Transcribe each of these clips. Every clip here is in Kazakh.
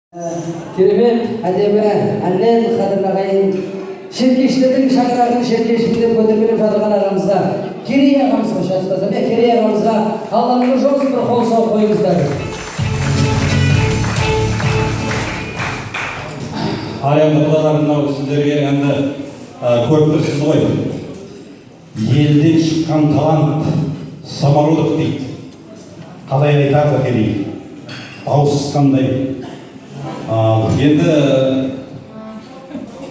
Керемет әдемі әлем қадірлағайын шеркештердің шаңырағын шеркешінде көтермелеп жатырған ағамызға, Керей ағамызға шатыстасам, Керей ағамызға Алланың жоқсын бір қол соғып қойыңыздар. Аяңды құлағарымнау сіздерге енді көріп тұрсыз ғой. Елден шыққан талант самарудық дейді. Қалай айтады Керей? Дауыс қандай? Енді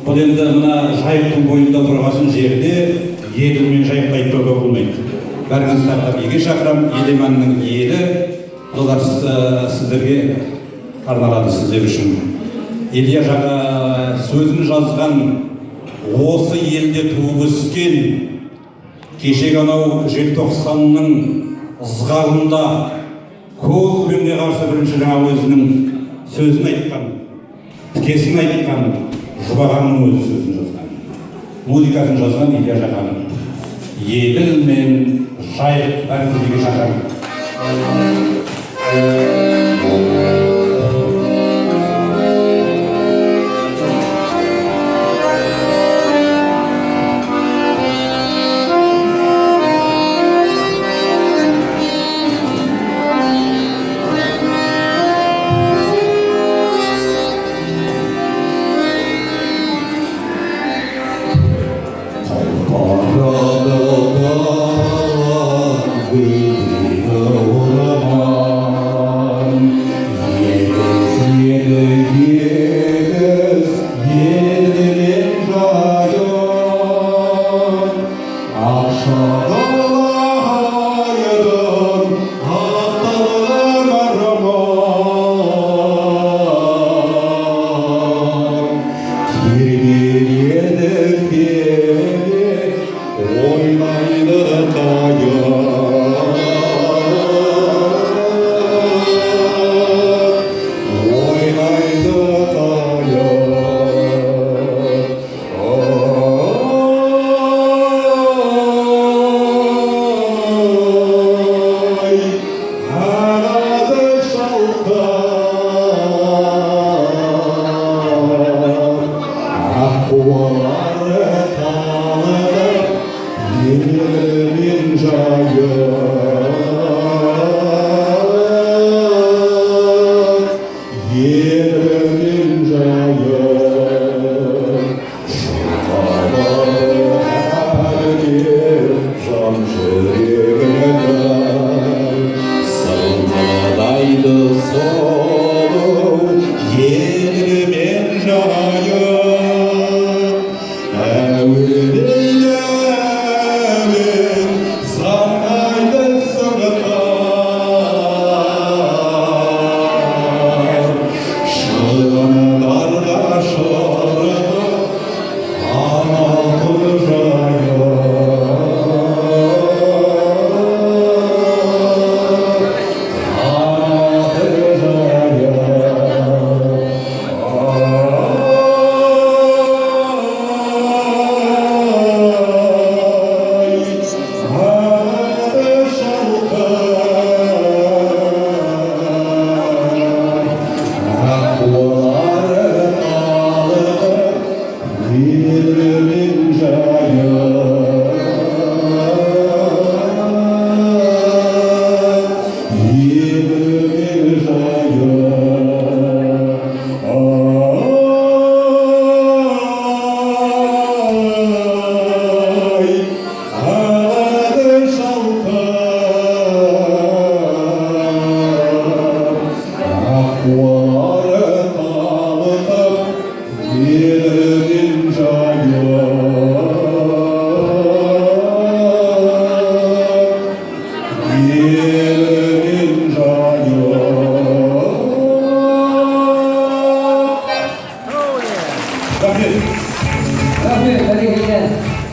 бұл енді мына жайықтың бойында тұрғасын жерде еділ мен жайыққа айтпауға болмайды. Бәріңізді еге шақырам, Елеманның елі, олар сіздерге арналады сіздер үшін. Илья Жаңа сөзін жазған осы елде туып өскен, кешегі анау желтоқсанның ызғарында көкпеңге қарсы бірінші жаңа өзінің сөзін айтқан, тікесін айтқан, Жұбағанның өзі сөзін жазған, музыкасын жазған Илья Жаңаның еділ мен жайық бәріңізге шақырамын.